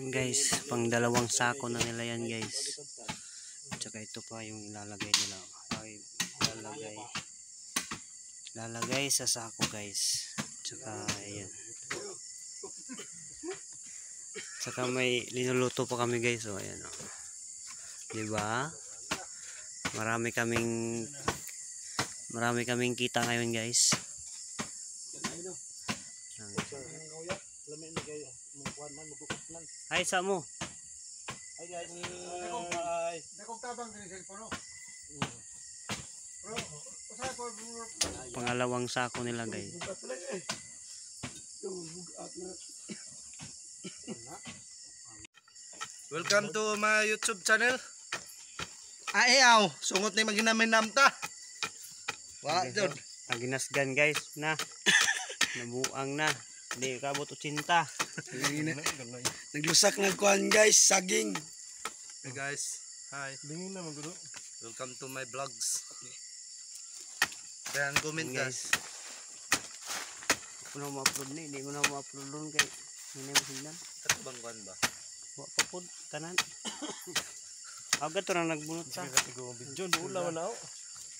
Yun guys, pang dalawang sako na nila yan guys. Tsaka ito pa yung ilalagay nila. Ay, lalagay sa sako guys. Tsaka ayan. Tsaka may linuluto pa kami guys. O ayan o. Diba? Marami kaming kita ngayon guys. Ay sa mo. Ay guys. Dakong tabang din cellphone. Pangalawang sako nila guys. Welcome to my YouTube channel. Ayaw, sungot ni maginamin namta. Wa jud. Aginasgan guys na. Nabuang na. Hindi kabot 80. Naglusak ng kuan guys, saging. Hey guys, hi. Dingin na magulo. Welcome to my vlogs. Dan comment guys. Ako na ma-upload ni, hindi mo na ma-upload doon kay hindi mo sindan. Tatubang kuan ba? Wa pa pod tanan. Agad to na nagbunot sa. Video wala man ako.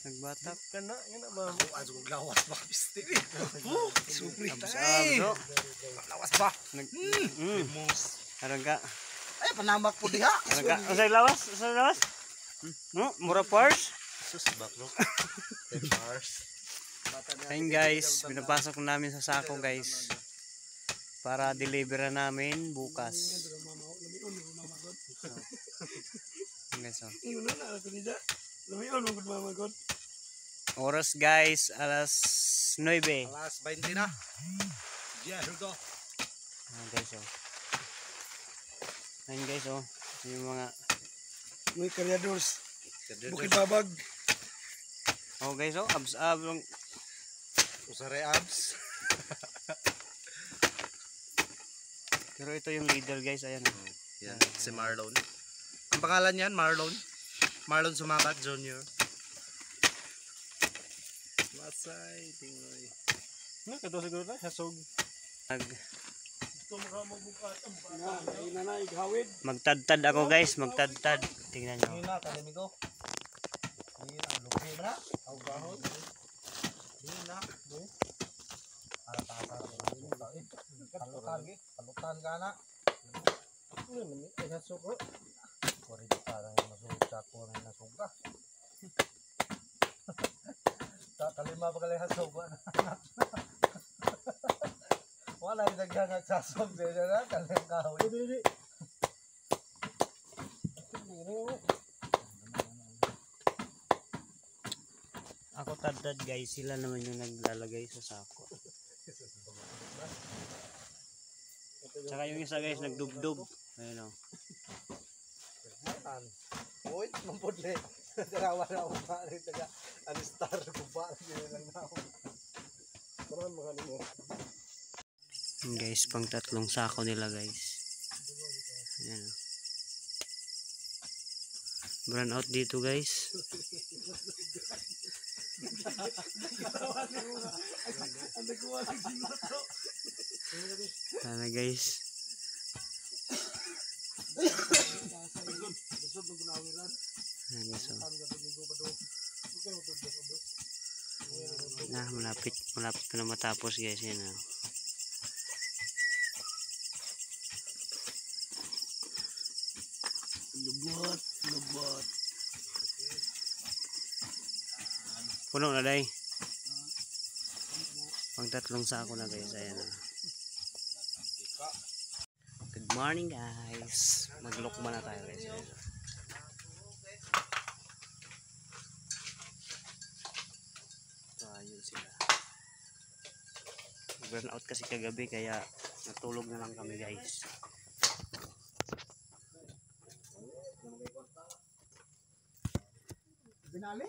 Nagbatak Kana ngana ba? Aso gawas ba piste. Supri tay. Abso. Lawas ba? Arangga. Ay panambak po diha. Arangga. Sa lawas, sa lawas. No, mura pars. Sus bakro. Pars. Ayun guys, pinapasok namin sa sako guys. Para deliver namin bukas. Guys, oh. Oras guys, alas 9. Alas 20 na. Yeah, here we go. Guys, oh. Ayun guys, oh. Yung mga Muy karyadors. Bukid babag. oh guys, oh, abs lang. Usare abs. Pero ito yung leader guys, ayan. Yan, si Marlon. Ang pangalan niyan, Marlon. Marlon Sumabat Jr. Masay, tingoy. Kato siguro na, hasog. Magtadtad ako guys, magtadtad. Tingnan nyo. Hina, kalimigo. Hina, lupi na. Ang bahon. Hina. Kalutan ka na. Ay hasog ko. Kori parang masugod sa ko na nasug ka. Kalima pa kalay hasog na. Wala yung naghangag sa hasog din na kaling kahoy. Ako tadtad guys, sila naman yung naglalagay sa sako. Tsaka yung isa guys, nagdubdub. Ayun o. Uy, mampudli. Darawa na ako pa rin taga alistar ko ba lang na ako. Parang mahali mo. Guys, pang tatlong sako nila guys. Ayan o. Burn out dito guys. Sana guys. Ayan guys o. Malapit ko na matapos guys. Yan o. Lubot. Puno na day. Pang tatlong sako na guys. Ayan na. Good morning guys. Maglukma na tayo guys. So ayun sila. Burn out kasi kagabi kaya natulog na lang kami guys. Binali.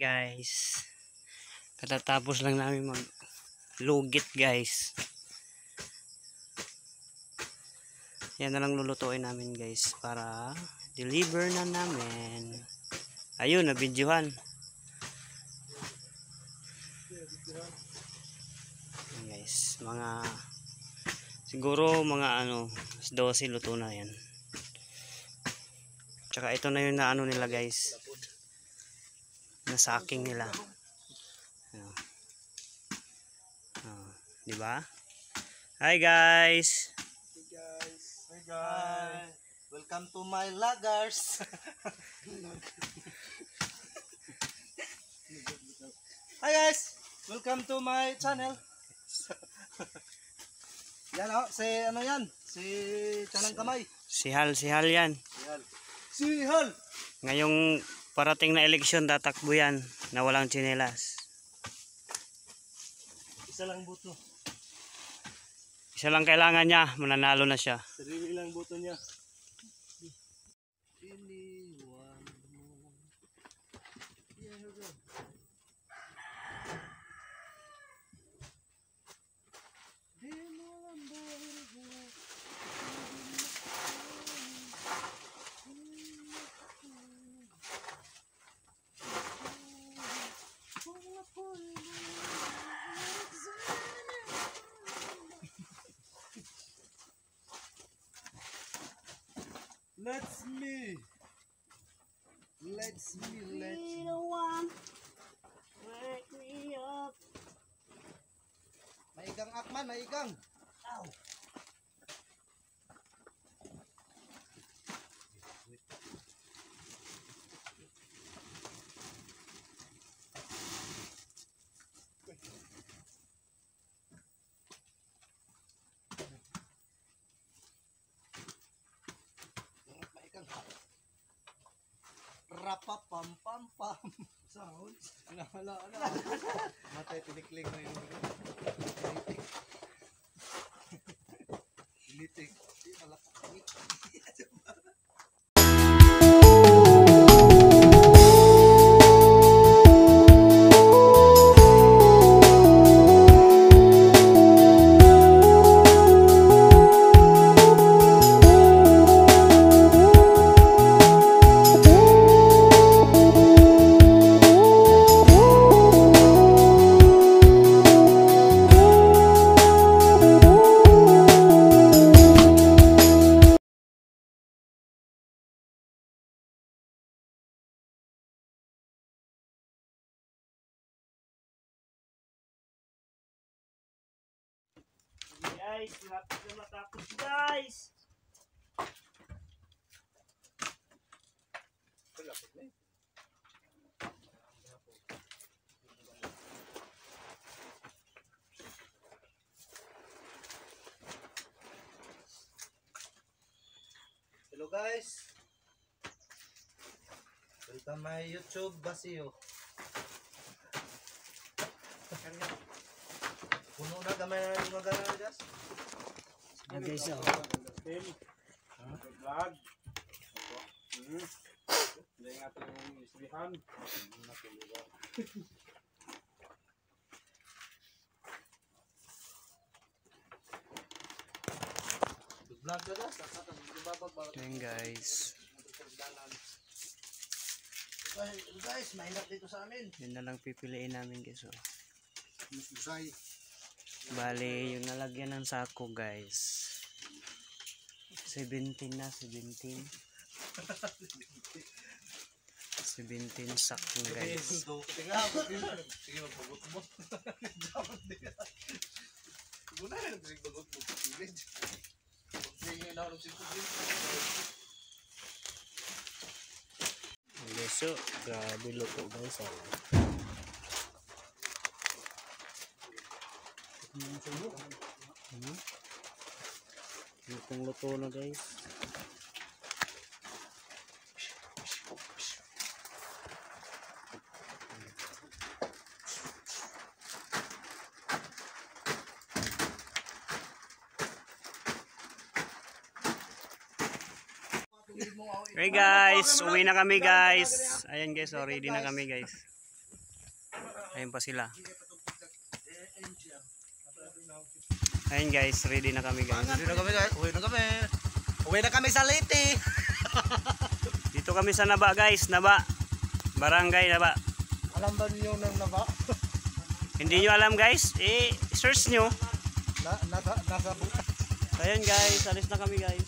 Guys, katatapos lang namin mag lugit guys. Yan na lang lulutuin namin guys para deliver na namin. Ayun, nabidyohan. Yan guys, mga siguro mga 12 luto na yan. Tsaka ito na yung naano nila guys, nasaking nila. Di ba? Hi guys. Hey guys. Welcome to my lagers. Hi guys. Welcome to my channel. Yan si ano yan? Si Chanang Kamay. Si Hal yan. Si Hal. Ngayong parating na eleksyon tatakbo yan na walang tsinelas. Isa lang boto. Isa lang kailangan niya, mananalo na siya. Sarili lang boto niya. Iniwan mo. Yeah, here we go. Di mo lang bago. Let's me. Wake me up. Maigang akman, maigang. Ow. Rapa-pam-pam-pam. Sounds. Ala. Matay tinikling na yun. Tinitik. Di malakakit. Guys, lapit na matapos guys. Hello guys. Welcome my YouTube Basio. Puno na gamay na yung mga ganun guys. Yan guys, Vlog. Hindi nga ito yung islihan. Vlog ka guys. Yan guys. Guys, mahirap dito sa amin. Yan na lang pipiliin namin guys. Musay. Bali, yung nalagyan ng sako guys. 17 na, 17. 17 sak na guys. Sige, magbagot mo. Muna na, nagbagot mo. Sige, na ako Leso, grabe luto guys. Lutong luto na guys. Okay guys, uwi na kami guys. Ayan guys, ready na kami guys. Ayun pa sila. Ayun guys, ready na kami guys. Uwi na kami guys. Uwi na kami sa Leyte. Dito kami sa Naba guys, Naba. Barangay Naba. Alam ba niyo ng Naba? Hindi nyo alam guys, search nyo. Nasa butas. Ayun guys, alis na kami guys.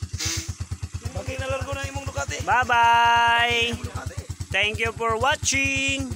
Bakit nalargo na imong Ducati? Bye bye. Thank you for watching.